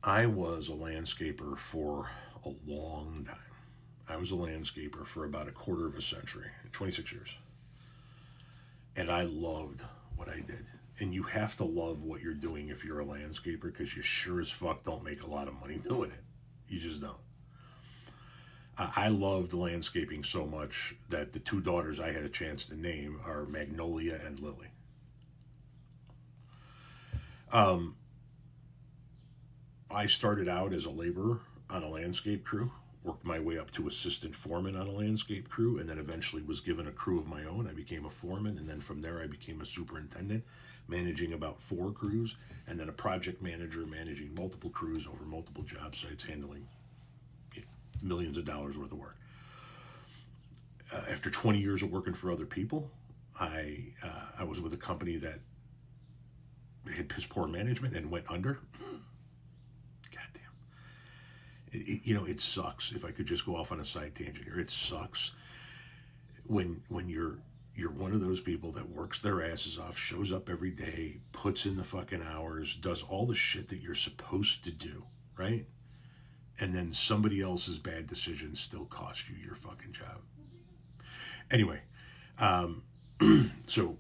I was a landscaper for a long time. I was a landscaper for about a quarter of a century, 26 years. And I loved what I did. And you have to love what you're doing if you're a landscaper because you sure as fuck don't make a lot of money doing it. You just don't. I loved landscaping so much that the two daughters I had a chance to name are Magnolia and Lily. Um, I started out as a laborer on a landscape crew, worked my way up to assistant foreman on a landscape crew, and then eventually was given a crew of my own. I became a foreman, and then from there I became a superintendent, managing about 4 crews, and then a project manager managing multiple crews over multiple job sites, handling millions of dollars worth of work. After 20 years of working for other people, I was with a company that had piss poor management and went under. Goddamn. It sucks. If I could just go off on a side tangent here, it sucks when you're one of those people that works their asses off, shows up every day, puts in the fucking hours, does all the shit that you're supposed to do, right? And then somebody else's bad decisions still cost you your fucking job. Anyway, um, so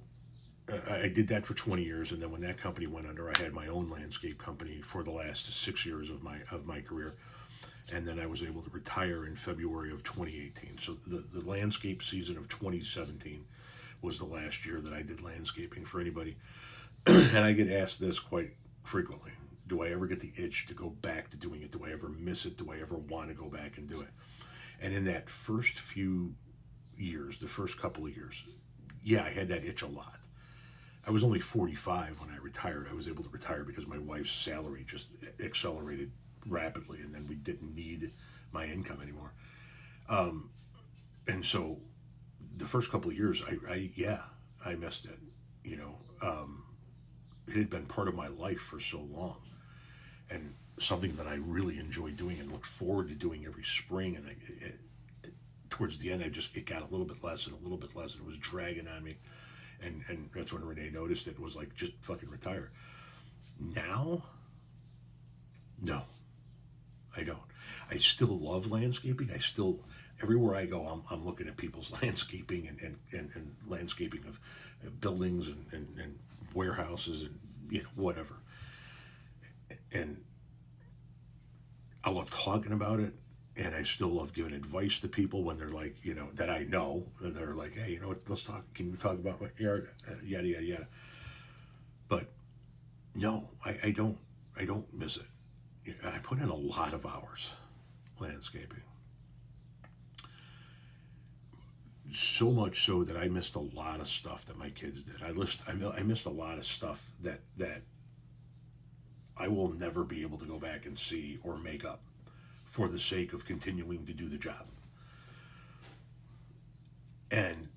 I did that for 20 years, and then when that company went under, I had my own landscape company for the last 6 years of my career, and then I was able to retire in February of 2018. So the landscape season of 2017 was the last year that I did landscaping for anybody, and I get asked this quite frequently: do I ever get the itch to go back to doing it? Do I ever miss it? Do I ever want to go back and do it? And in that first few years, the first couple of years, yeah, I had that itch a lot. I was only 45 when I retired. I was able to retire because my wife's salary just accelerated rapidly, and then we didn't need my income anymore. Um, and so the first couple of years, I missed it. You know, it had been part of my life for so long, and something that I really enjoyed doing and looked forward to doing every spring. And towards the end, it got a little bit less and a little bit less, and it was dragging on me. And that's when Renee noticed it, was like, just fucking retire. Now, no, I don't. I still love landscaping. I still, everywhere I go, I'm looking at people's landscaping and landscaping of buildings and warehouses and whatever. And I love talking about it, and I still love giving advice to people when they're like, that I know, and they're like, hey, let's talk. Can you talk about my yard? Yada yada yada. But no, I don't miss it. I put in a lot of hours landscaping. So much so that I missed a lot of stuff that my kids did. I missed a lot of stuff that I will never be able to go back and see or make up for the sake of continuing to do the job. And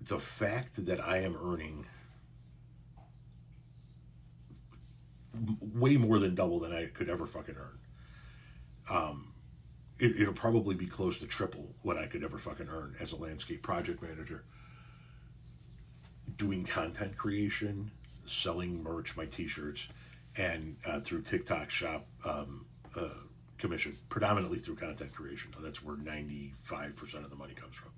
the fact that I am earning way more than double than I could ever fucking earn. It'll probably be close to triple what I could ever fucking earn as a landscape project manager. Doing content creation, selling merch, my t-shirts, and through TikTok shop commission, predominantly through content creation. That's where 95% of the money comes from.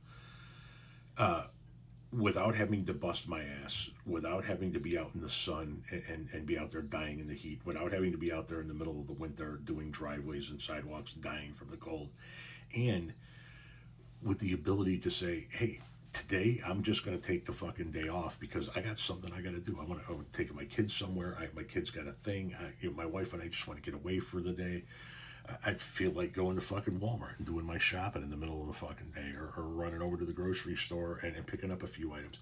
Without having to bust my ass, without having to be out in the sun and be out there dying in the heat, without having to be out there in the middle of the winter doing driveways and sidewalks dying from the cold, and with the ability to say, hey, today I'm just going to take the fucking day off because I got something I got to do. I'm taking my kids somewhere. My kids got a thing. My wife and I just want to get away for the day. I'd feel like going to fucking Walmart and doing my shopping in the middle of the fucking day, or running over to the grocery store and picking up a few items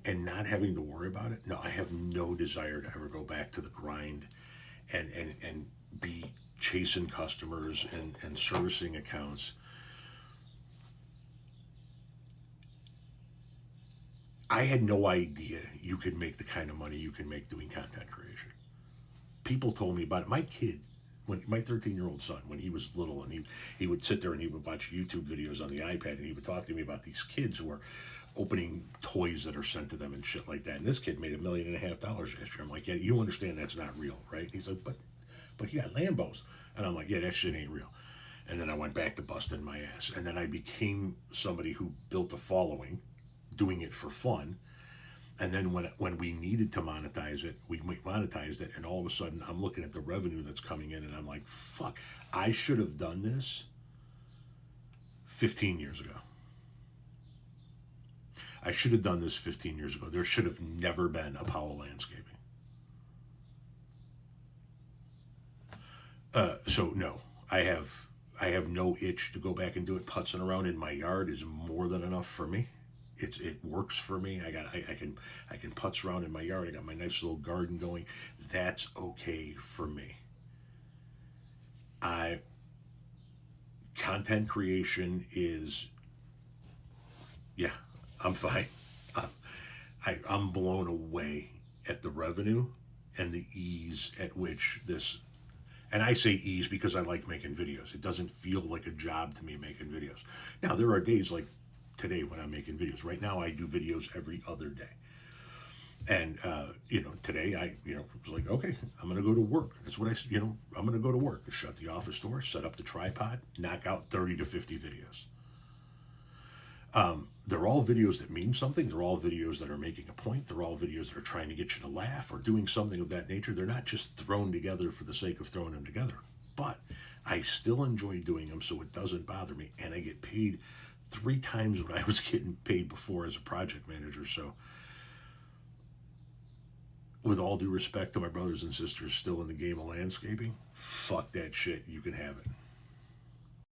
and not having to worry about it. No, I have no desire to ever go back to the grind and be chasing customers and servicing accounts. I had no idea you could make the kind of money you can make doing content creation. People told me about it. My kid, when my 13-year-old son, when he was little, and he would sit there and he would watch YouTube videos on the iPad, and he would talk to me about these kids who are opening toys that are sent to them and shit like that. And this kid made $1.5 million last year. I'm like, yeah, you understand that's not real, right? He's like, but but you got Lambos. And I'm like, yeah, that shit ain't real. And then I went back to busting my ass. And then I became somebody who built a following, doing it for fun. And then when we needed to monetize it, we monetized it. And all of a sudden, I'm looking at the revenue that's coming in, and I'm like, fuck, I should have done this 15 years ago. I should have done this 15 years ago. There should have never been Apollo Landscaping. So no, I have no itch to go back and do it. Putzing around in my yard is more than enough for me. It works for me. I can putz around in my yard. I got my nice little garden going. That's okay for me. Content creation is, yeah, I'm fine. I'm blown away at the revenue and the ease at which this, and I say ease because I like making videos. It doesn't feel like a job to me making videos. Now, there are days like today when I'm making videos. Right now, I do videos every other day. And, today I, was like, okay, I'm going to go to work. That's what I'm going to go to work. Shut the office door, set up the tripod, knock out 30 to 50 videos. They're all videos that mean something. They're all videos that are making a point. They're all videos that are trying to get you to laugh or doing something of that nature. They're not just thrown together for the sake of throwing them together. But I still enjoy doing them, so it doesn't bother me. And I get paid 3 times what I was getting paid before as a project manager. So with all due respect to my brothers and sisters still in the game of landscaping, fuck that shit. You can have it.